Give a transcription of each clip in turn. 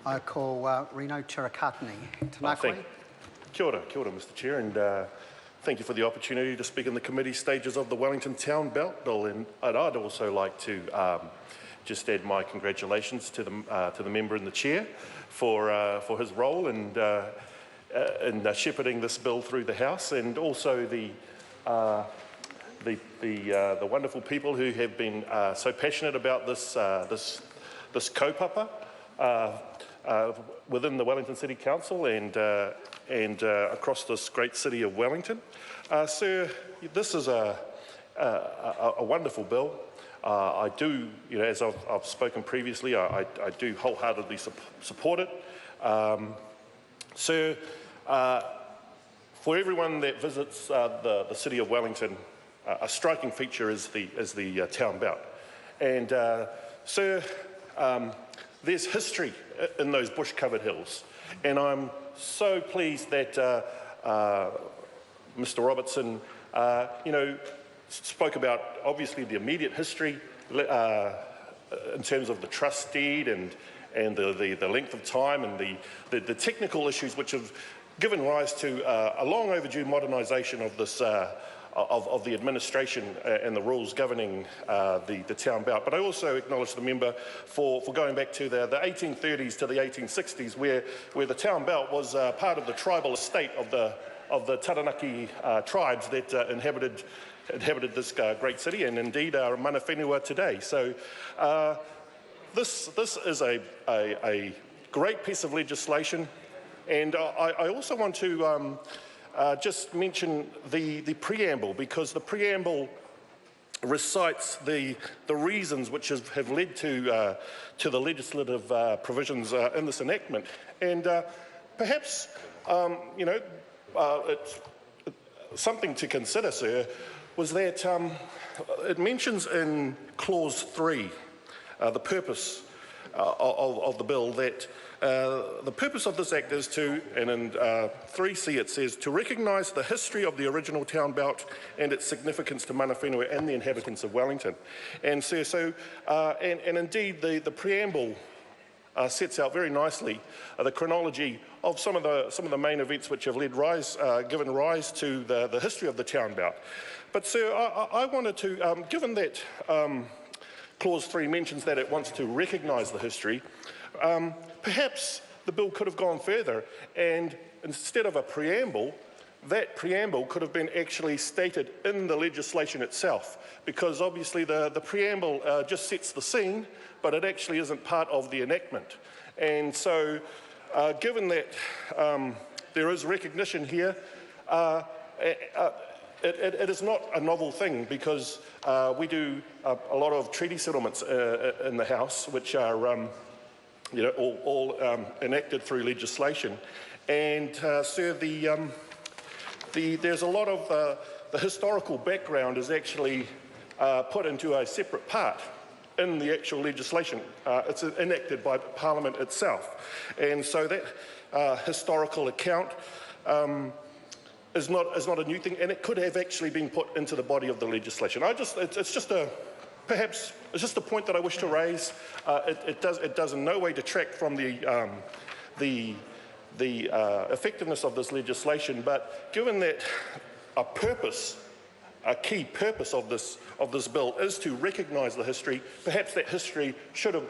I call Reno Tirakatani. Kia ora, Mr Chair, and thank you for the opportunity to speak in the committee stages of the Wellington Town Belt Bill. And I'd also like to just add my congratulations to the member and the chair for his role in shepherding this bill through the House, and also the wonderful people who have been so passionate about this kaupapa within the Wellington City Council and across this great city of Wellington. Sir, this is a wonderful bill. I do, as I've spoken previously, I do wholeheartedly support it. Sir, for everyone that visits the city of Wellington, a striking feature is the town belt. And sir, there's history in those bush-covered hills, and I'm so pleased that Mr Robertson, spoke about obviously the immediate history in terms of the trust deed and the length of time and the technical issues which have given rise to a long overdue modernisation of this of the administration and the rules governing the town belt. But I also acknowledge the member for going back to the 1830s to the 1860s, where the town belt was part of the tribal estate of the Taranaki tribes that inhabited this great city, and indeed are mana whenua today. So this is a great piece of legislation, and I also want to just mention the preamble, because the preamble recites the reasons which have led to the legislative provisions in this enactment. And perhaps, it's something to consider, sir, was that it mentions in clause 3 the purpose of the bill, that the purpose of this act is to, and in 3C it says, to recognise the history of the original town belt and its significance to mana whenua and the inhabitants of Wellington. And so, and indeed the preamble sets out very nicely the chronology of some of the main events which have given rise to the history of the town belt. But sir, I wanted to, given that clause 3 mentions that it wants to recognise the history, perhaps the bill could have gone further, and instead of a preamble, that preamble could have been actually stated in the legislation itself, because obviously the preamble just sets the scene, but it actually isn't part of the enactment. And so, given that there is recognition here, it is not a novel thing, because we do a lot of treaty settlements in the House, which are all enacted through legislation. And sir, there's a lot of the historical background is actually put into a separate part in the actual legislation. It's enacted by Parliament itself, and so that historical account is not a new thing, and it could have actually been put into the body of the legislation. It's just a point that I wish to raise. It does in no way detract from the effectiveness of this legislation, but given that a key purpose of this bill is to recognise the history, perhaps that history could have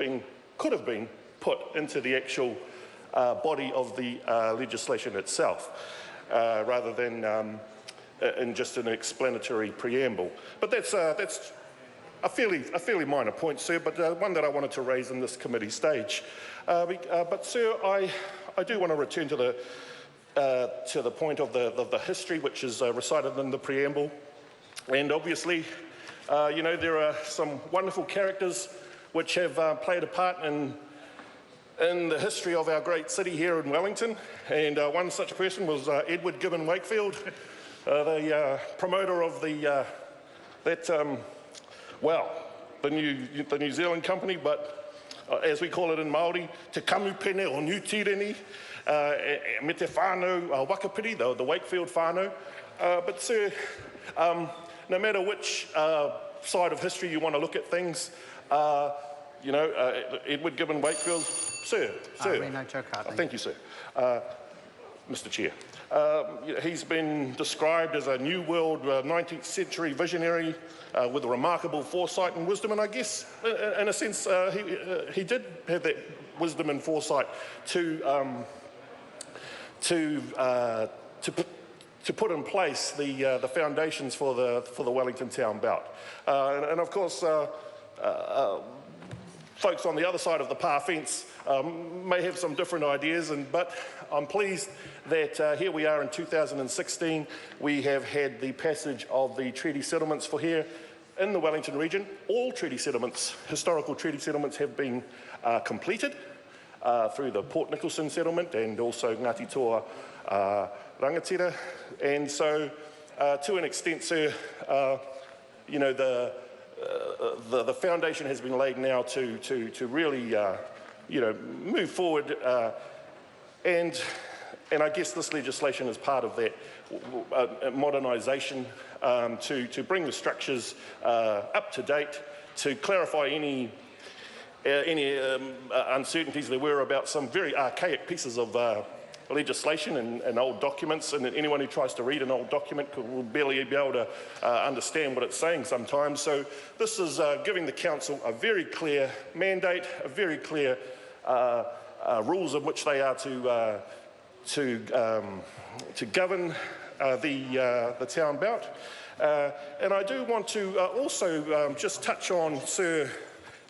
been put into the actual body of the legislation itself, rather than in just an explanatory preamble. But that's a fairly minor point, sir, but one that I wanted to raise in this committee stage. But sir, I do want to return to the point of the history which is recited in the preamble. And obviously, there are some wonderful characters which have played a part in the history of our great city here in Wellington. And one such person was Edward Gibbon Wakefield, the promoter of the New Zealand company, but as we call it in Māori, Te Kamupene o New Tireni, me te whānau Wakapiri, the Wakefield whānau. But sir, no matter which side of history you want to look at things, Edward Gibbon Wakefield, sir. Reno Turakatini. Thank you, sir. Mr. Chair. He's been described as a New World 19th century visionary with a remarkable foresight and wisdom, and I guess, in a sense, he did have that wisdom and foresight to put in place the foundations for the Wellington Town Belt, and of course. Folks on the other side of the par fence may have some different ideas, but I'm pleased that here we are in 2016. We have had the passage of the treaty settlements for here in the Wellington region. All treaty settlements, historical treaty settlements, have been completed through the Port Nicholson settlement and also Ngāti Toa Rangatira. And so, to an extent, sir, the foundation has been laid now to really, move forward, and I guess this legislation is part of that modernisation to bring the structures up to date, to clarify any uncertainties there were about some very archaic pieces of legislation and old documents, and anyone who tries to read an old document will barely be able to understand what it's saying sometimes. So this is giving the council a very clear mandate, a very clear rules in which they are to govern the town belt. And I do want to also just touch on, sir,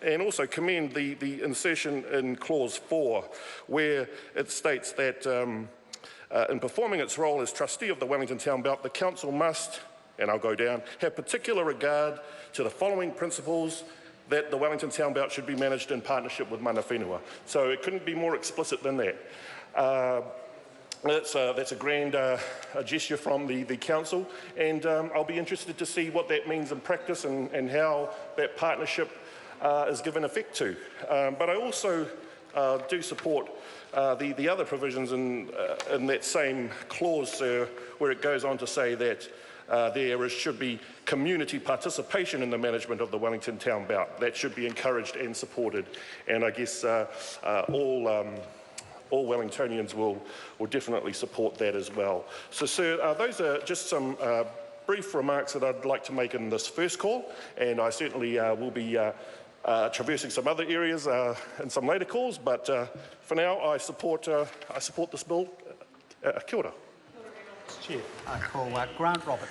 and also commend the insertion in clause 4, where it states that in performing its role as trustee of the Wellington Town Belt, the council must, and I'll go down, have particular regard to the following principles: that the Wellington Town Belt should be managed in partnership with mana whenua. So it couldn't be more explicit than that. That's a grand gesture from the council, and I'll be interested to see what that means in practice and how that partnership is given effect to. But I also do support the other provisions in that same clause, where it goes on to say that there should be community participation in the management of the Wellington Town Belt. That should be encouraged and supported, and I guess all Wellingtonians will definitely support that as well. So, sir, those are just some brief remarks that I'd like to make in this first call, and I certainly will be traversing some other areas in some later calls, but for now I support this bill. Kia ora. Chair. I call Grant Roberts.